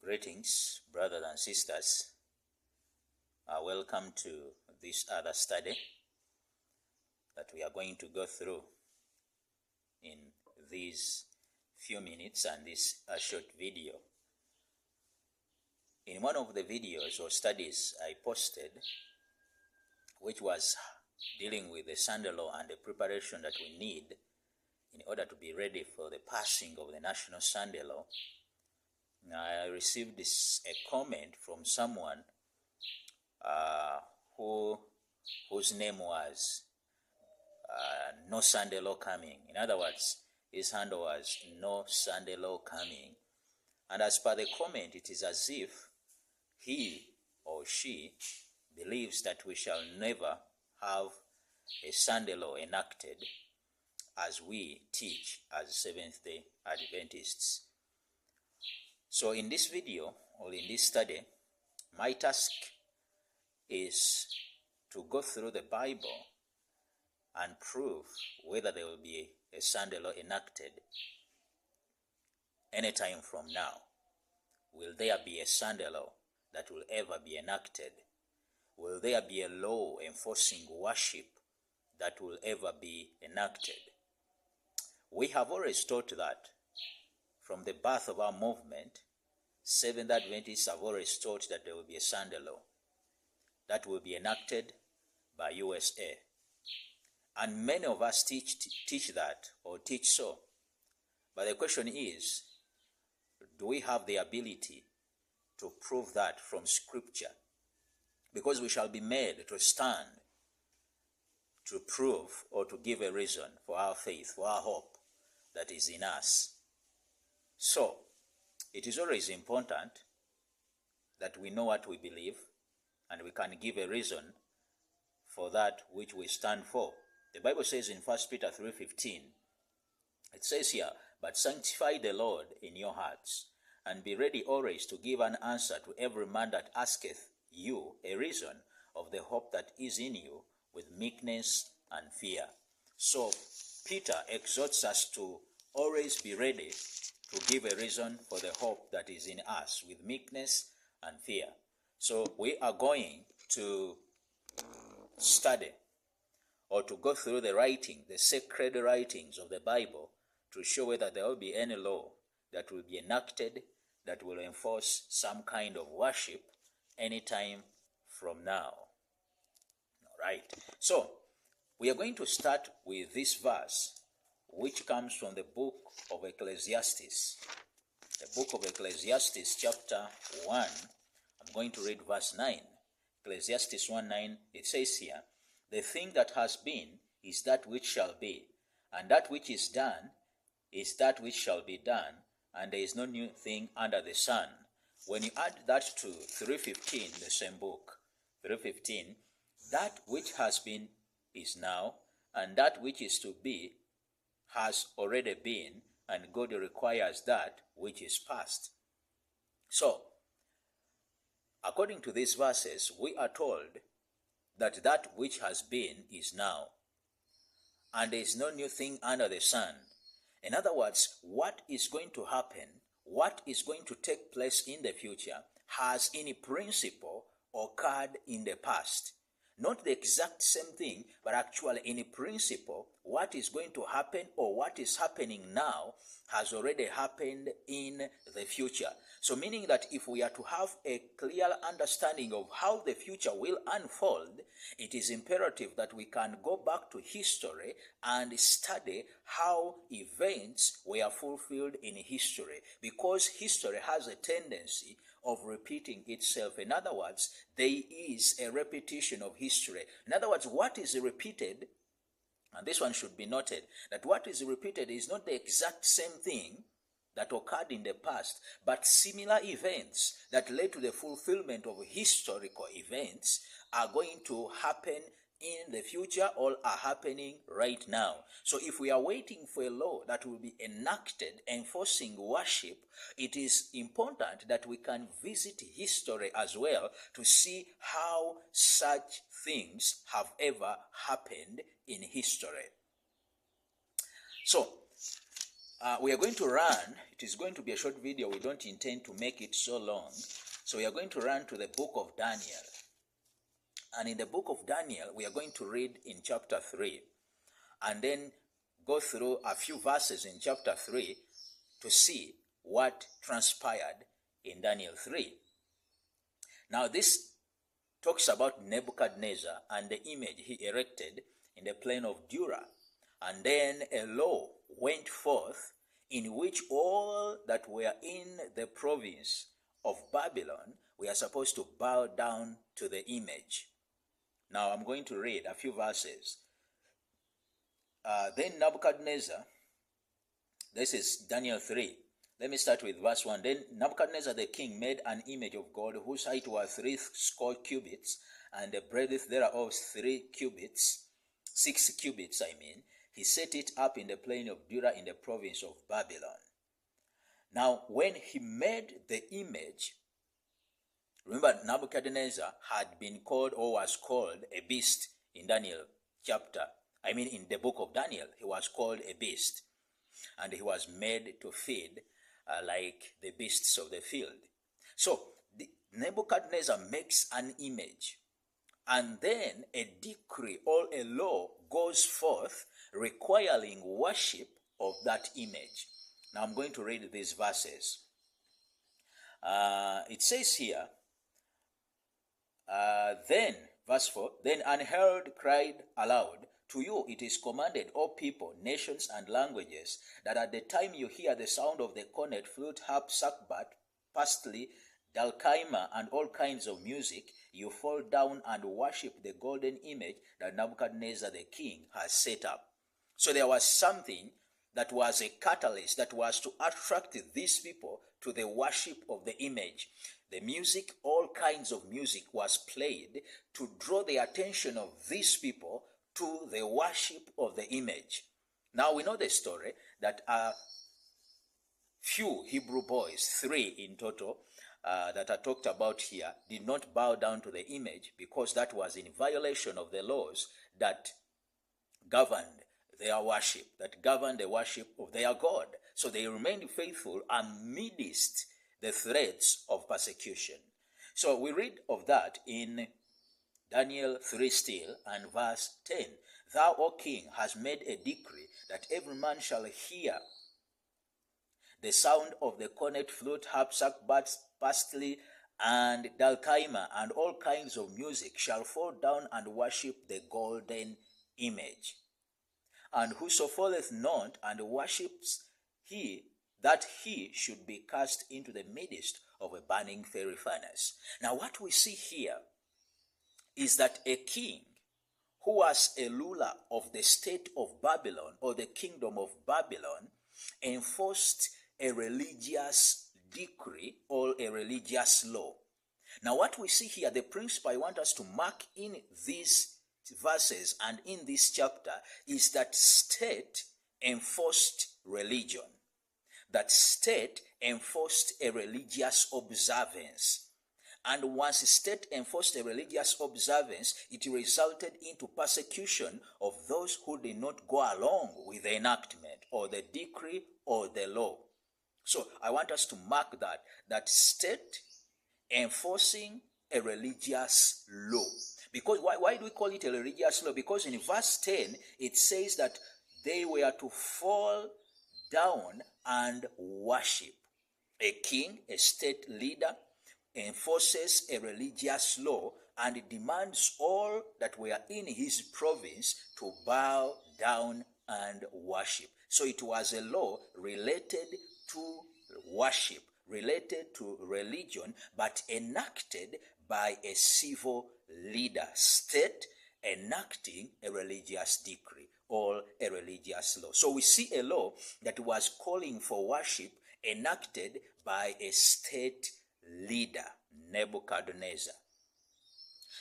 Greetings, brothers and sisters. Welcome to this other study that we are going to go through in these few minutes and this short video. In one of the videos or studies I posted, which was dealing with the Sunday law and the preparation that we need in order to be ready for the passing of the National Sunday Law, I received a comment from someone whose name was No Sunday Law Coming. In other words, his handle was No Sunday Law Coming. And as per the comment, it is as if he or she believes that we shall never have a Sunday law enacted as we teach as Seventh-day Adventists. So in this video, or in this study, my task is to go through the Bible and prove whether there will be a Sunday law enacted anytime from now. Will there be a Sunday law that will ever be enacted? Will there be a law enforcing worship that will ever be enacted? We have always taught that from the birth of our movement, Seventh Adventists have always taught that there will be a Sunday law that will be enacted by USA. And many of us teach that or teach so. But the question is, do we have the ability to prove that from Scripture? Because we shall be made to stand to prove or to give a reason for our faith, for our hope that is in us. So, it is always important that we know what we believe and we can give a reason for that which we stand for. The Bible says in 1 Peter 3:15, it says here, "But sanctify the Lord in your hearts, and be ready always to give an answer to every man that asketh you a reason of the hope that is in you, with meekness and fear." So Peter exhorts us to always be ready to give a reason for the hope that is in us, with meekness and fear. So we are going to study or to go through the sacred writings of the Bible, to show whether there will be any law that will be enacted that will enforce some kind of worship anytime from now. All right. So we are going to start with this verse, which comes from the book of Ecclesiastes. The book of Ecclesiastes, chapter 1. I'm going to read verse 9. Ecclesiastes 1:9, it says here, "The thing that has been is that which shall be, and that which is done is that which shall be done, and there is no new thing under the sun." When you add that to 3:15, the same book, 3:15, that which has been is now, and that which is to be has already been, and God requires that which is past. So, according to these verses, we are told that which has been is now, and there is no new thing under the sun. In other words, what is going to happen, what is going to take place in the future, has in principle occurred in the past. Not the exact same thing, but actually in principle, what is going to happen or what is happening now has already happened in the future. So meaning that if we are to have a clear understanding of how the future will unfold, it is imperative that we can go back to history and study how events were fulfilled in history, because history has a tendency of repeating itself. In other words, there is a repetition of history. In other words, what is repeated, and this one should be noted, that what is repeated is not the exact same thing that occurred in the past, but similar events that led to the fulfillment of historical events are going to happen in the future or are happening right now. So if we are waiting for a law that will be enacted enforcing worship, it is important that we can visit history as well to see how such things have ever happened in history. So We are going to run. It is going to be a short video. We don't intend to make it so long. So we are going to run to the book of Daniel. And in the book of Daniel, we are going to read in chapter 3 and then go through a few verses in chapter 3 to see what transpired in Daniel 3. Now this talks about Nebuchadnezzar and the image he erected in the plain of Dura. And then a law went forth in which all that were in the province of Babylon were supposed to bow down to the image. Now I'm going to read a few verses. Then Nebuchadnezzar, this is Daniel 3. Let me start with verse 1. Then Nebuchadnezzar the king made an image of God whose height was 60 cubits, and the breadth thereof 3 cubits, 6 cubits I mean. He set it up in the plain of Dura in the province of Babylon. Now when he made the image, remember Nebuchadnezzar had been called or was called a beast in in the book of Daniel. He was called a beast, and he was made to feed like the beasts of the field. So Nebuchadnezzar makes an image, and then a decree or a law goes forth requiring worship of that image. Now I'm going to read these verses. It says here, then, verse 4, then an herald cried aloud, to you it is commanded, O people, nations, and languages, that at the time you hear the sound of the cornet, flute, harp, sackbut, pastry, dalkaima, and all kinds of music, you fall down and worship the golden image that Nebuchadnezzar the king has set up. So there was something that was a catalyst that was to attract these people to the worship of the image. The music, all kinds of music was played to draw the attention of these people to the worship of the image. Now we know the story that a few Hebrew boys, 3 in total, that are talked about here, did not bow down to the image because that was in violation of the laws that governed their worship, that governed the worship of their God. So they remained faithful amidst the threats of persecution. So we read of that in Daniel 3 still and verse 10. Thou, O king, hast made a decree that every man shall hear the sound of the cornet, flute, harp, sackbut, pastry, and dalkaima, and all kinds of music shall fall down and worship the golden image. And whoso falleth not and worships he should be cast into the midst of a burning fiery furnace. Now what we see here is that a king who was a ruler of the state of Babylon or the kingdom of Babylon enforced a religious decree or a religious law. Now what we see here, the principle I want us to mark in these verses and in this chapter is that state enforced religion. That state enforced a religious observance. And once state enforced a religious observance, it resulted into persecution of those who did not go along with the enactment or the decree or the law. So I want us to mark that state enforcing a religious law. Because why do we call it a religious law? Because in verse 10, it says that they were to fall down and worship. A king, a state leader, enforces a religious law and demands all that were in his province to bow down and worship. So it was a law related to worship, related to religion, but enacted by a civil leader, state enacting a religious decree or a religious law. So we see a law that was calling for worship enacted by a state leader, Nebuchadnezzar.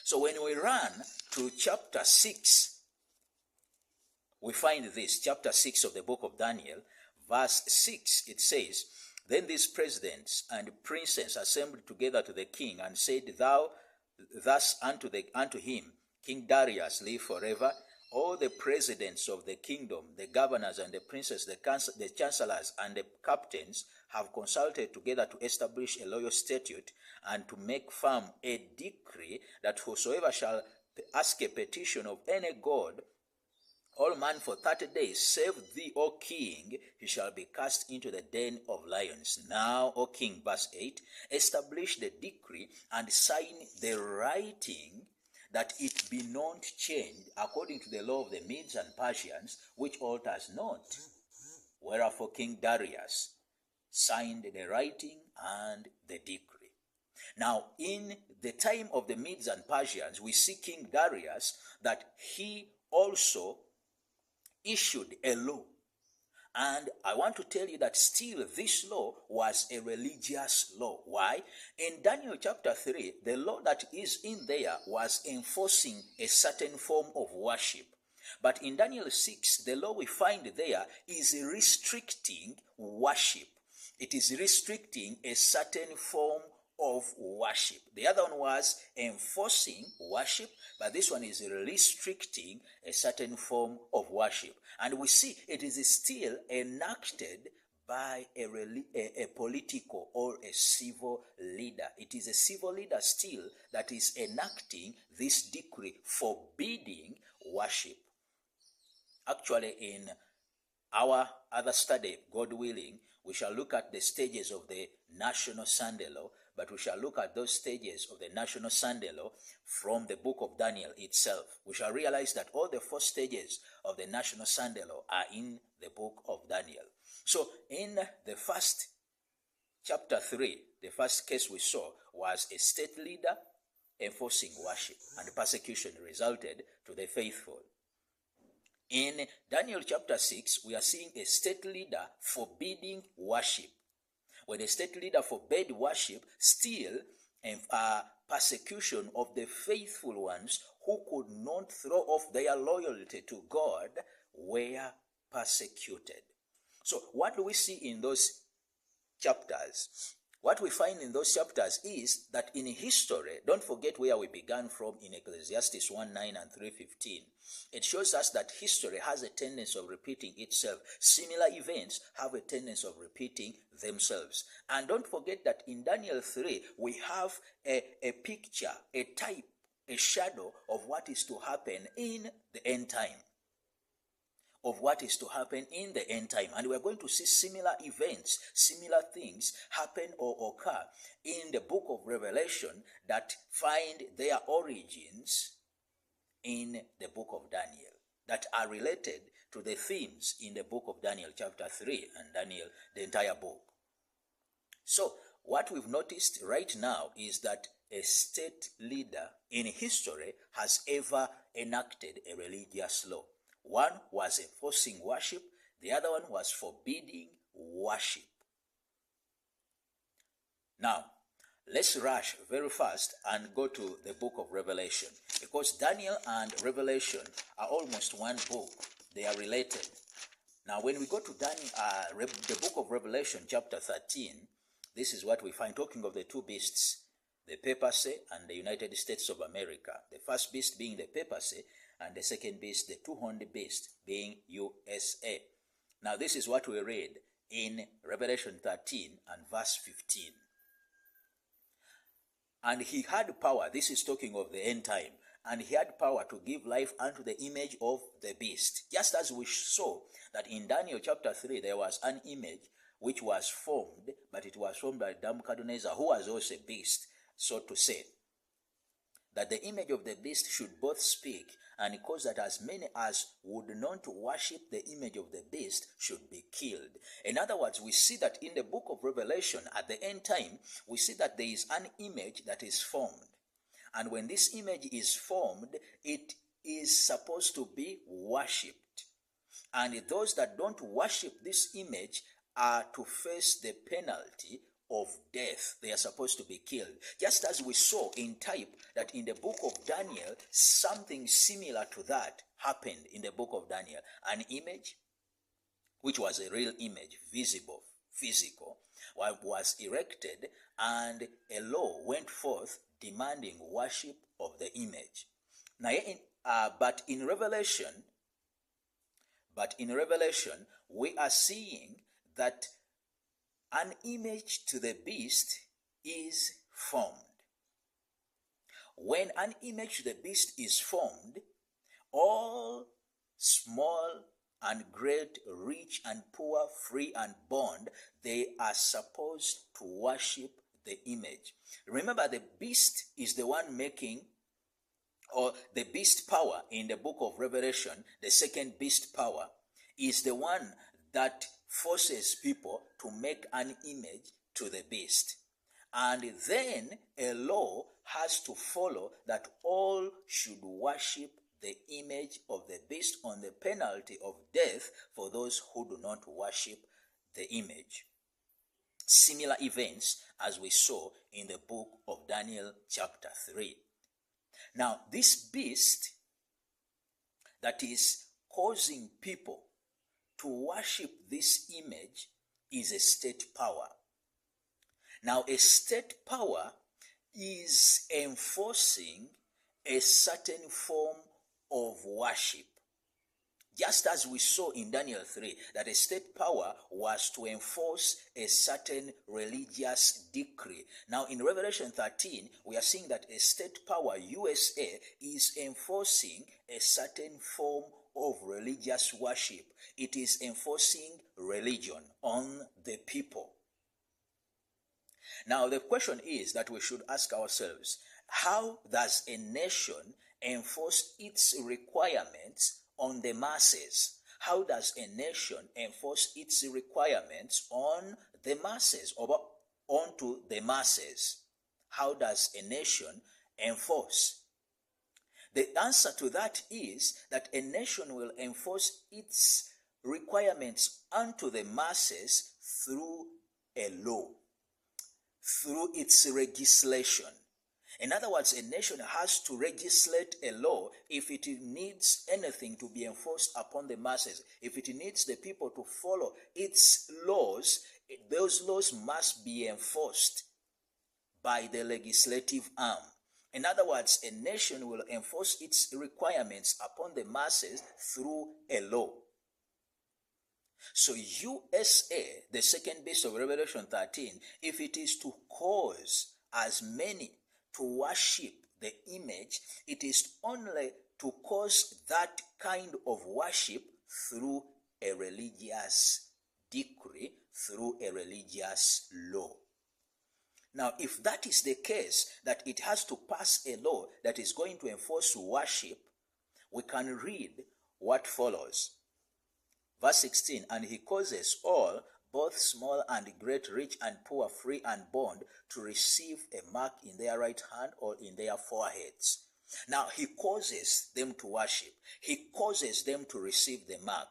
So when we run to chapter 6, we find this, chapter 6 of the book of Daniel, verse 6, it says, Then these presidents and princes assembled together to the king and said, Thou thus unto him, King Darius, live forever. all the presidents of the kingdom, the governors and the princes, the chancellors and the captains have consulted together to establish a loyal statute and to make firm a decree that whosoever shall ask a petition of any god, all man for 30 days, save thee, O king, he shall be cast into the den of lions. Now, O king, verse 8, establish the decree and sign the writing, that it be not changed according to the law of the Medes and Persians, which alters not. Wherefore King Darius signed the writing and the decree. Now, in the time of the Medes and Persians, we see King Darius that he also issued a law. And I want to tell you that still this law was a religious law. Why? In Daniel chapter 3, the law that is in there was enforcing a certain form of worship. But in Daniel 6, the law we find there is restricting worship. It is restricting a certain form of worship. The other one was enforcing worship, but this one is restricting a certain form of worship. And we see it is still enacted by a political or a civil leader. It is a civil leader still that is enacting this decree forbidding worship. Actually, in our other study, God willing, we shall look at the stages of the National Sunday Law, but we shall look at those stages of the National Sunday Law from the book of Daniel itself. We shall realize that all the 4 stages of the National Sunday Law are in the book of Daniel. So in the first chapter 3, the first case we saw was a state leader enforcing worship, and persecution resulted to the faithful. In Daniel chapter 6, we are seeing a state leader forbidding worship. When a state leader forbade worship, still persecution of the faithful ones who could not throw off their loyalty to God were persecuted. So what do we see in those chapters? What we find in those chapters is that in history, don't forget where we began from in Ecclesiastes 1:9 and 3:15. It shows us that history has a tendency of repeating itself. Similar events have a tendency of repeating themselves. And don't forget that in Daniel 3, we have a picture, a type, a shadow of what is to happen in the end time. Of what is to happen in the end time. And we're going to see similar events, similar things happen or occur in the book of Revelation that find their origins in the book of Daniel, that are related to the themes in the book of Daniel chapter 3 and Daniel, the entire book. So what we've noticed right now is that a state leader in history has ever enacted a religious law. One was enforcing worship, the other one was forbidding worship. Now, let's rush very fast and go to the book of Revelation, because Daniel and Revelation are almost one book. They are related. Now, when we go to the book of Revelation, chapter 13, this is what we find, talking of the 2 beasts, the papacy and the United States of America. The first beast being the papacy, and the second beast, the 2-horned beast, being USA. Now, this is what we read in Revelation 13 and verse 15. And he had power, this is talking of the end time, and he had power to give life unto the image of the beast. Just as we saw that in Daniel chapter 3, there was an image which was formed, but it was formed by Nebuchadnezzar, who was also a beast, so to say. That the image of the beast should both speak, and cause that as many as would not worship the image of the beast should be killed. In other words, we see that in the book of Revelation, at the end time, we see that there is an image that is formed. And when this image is formed, it is supposed to be worshipped. And those that don't worship this image are to face the penalty of death. They are supposed to be killed. Just as we saw in type that in the book of Daniel, something similar to that happened in the book of Daniel. An image, which was a real image, visible, physical, was erected, and a law went forth demanding worship of the image. Now, But in Revelation, we are seeing that an image to the beast is formed. When an image to the beast is formed, all small and great, rich and poor, free and bond, they are supposed to worship the image. Remember, the beast is the one making, or the beast power in the book of Revelation, the second beast power, is the one that forces people to make an image to the beast. And then a law has to follow that all should worship the image of the beast on the penalty of death for those who do not worship the image. Similar events as we saw in the book of Daniel chapter 3. Now, this beast that is causing people to worship this image is a state power. Now, a state power is enforcing a certain form of worship. Just as we saw in Daniel 3, that a state power was to enforce a certain religious decree. Now in Revelation 13, we are seeing that a state power, USA, is enforcing a certain form of religious worship. It is enforcing religion on the people. Now the question is that we should ask ourselves, how does a nation enforce its requirements on the masses? How does a nation enforce its requirements on the masses, or onto the masses? How does a nation enforce? The answer to that is that a nation will enforce its requirements onto the masses through a law, through its legislation. In other words, a nation has to legislate a law if it needs anything to be enforced upon the masses. If it needs the people to follow its laws, those laws must be enforced by the legislative arm. In other words, a nation will enforce its requirements upon the masses through a law. So USA, the second beast of Revelation 13, if it is to cause as many to worship the image, it is only to cause that kind of worship through a religious decree, through a religious law. Now, if that is the case, that it has to pass a law that is going to enforce worship, we can read what follows. Verse 16, and he causes all, both small and great, rich and poor, free and bond, to receive a mark in their right hand or in their foreheads. Now, he causes them to worship. He causes them to receive the mark.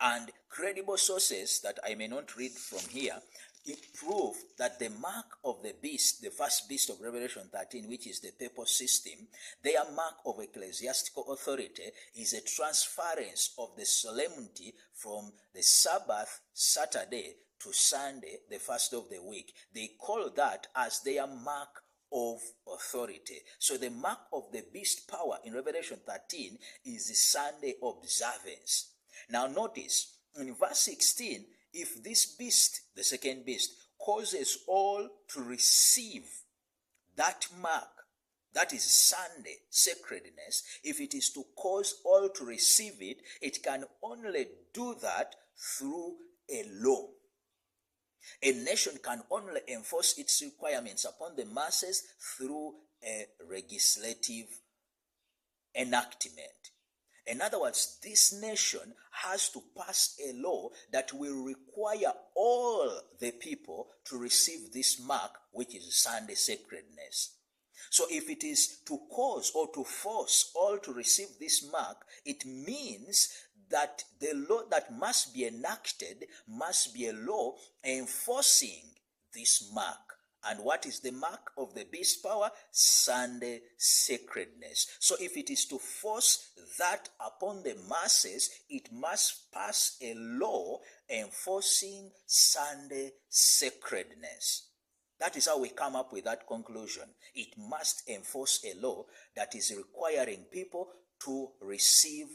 And credible sources that I may not read from here, it prove that the mark of the beast, the first beast of Revelation 13, which is the papal system, their mark of ecclesiastical authority is a transference of the solemnity from the Sabbath, Saturday, to Sunday, the first of the week. They call that as their mark of authority. So the mark of the beast power in Revelation 13 is the Sunday observance. Now notice, in verse 16, if this beast, the second beast, causes all to receive that mark, that is Sunday sacredness, if it is to cause all to receive it, it can only do that through a law. A nation can only enforce its requirements upon the masses through a legislative enactment. In other words, this nation has to pass a law that will require all the people to receive this mark, which is Sunday sacredness. So if it is to cause or to force all to receive this mark, it means that the law that must be enacted must be a law enforcing this mark. And what is the mark of the beast power? Sunday sacredness. So if it is to force that upon the masses, it must pass a law enforcing Sunday sacredness. That is how we come up with that conclusion. It must enforce a law that is requiring people to receive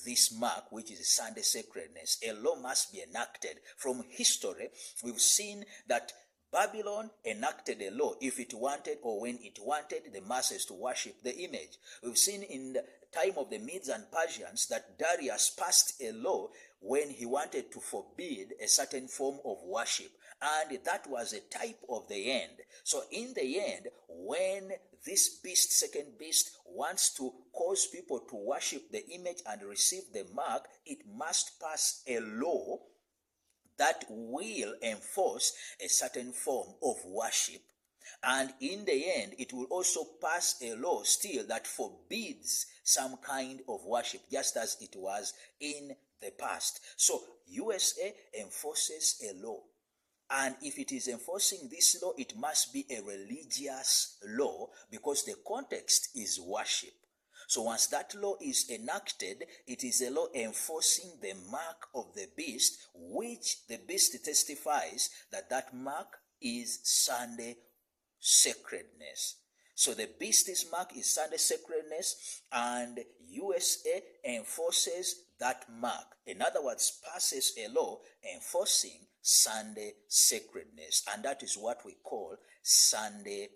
this mark, which is Sunday sacredness. A law must be enacted. From history, we've seen that Babylon enacted a law if it wanted or when it wanted the masses to worship the image. We've seen in the time of the Medes and Persians that Darius passed a law when he wanted to forbid a certain form of worship. And that was a type of the end. So in the end, when this beast, second beast, wants to cause people to worship the image and receive the mark, it must pass a law that will enforce a certain form of worship. And in the end, it will also pass a law still that forbids some kind of worship, just as it was in the past. So USA enforces a law. And if it is enforcing this law, it must be a religious law because the context is worship. So once that law is enacted, it is a law enforcing the mark of the beast, which the beast testifies that that mark is Sunday sacredness. So the beast's mark is Sunday sacredness, and USA enforces that mark. In other words, passes a law enforcing Sunday sacredness, and that is what we call Sunday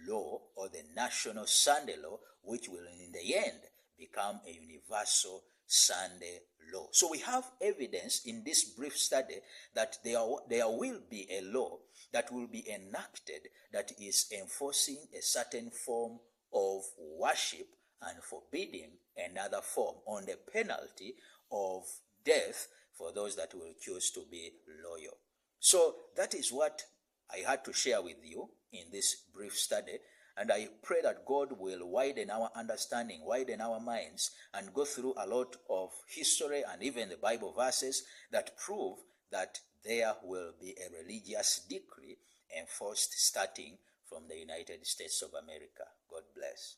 law, or the national Sunday law, which will in the end become a universal Sunday law. So we have evidence in this brief study that there will be a law that will be enacted that is enforcing a certain form of worship and forbidding another form, on the penalty of death for those that will choose to be loyal. So that is what I had to share with you in this brief study, and I pray that God will widen our understanding, widen our minds, and go through a lot of history and even the Bible verses that prove that there will be a religious decree enforced starting from the United States of America. God bless.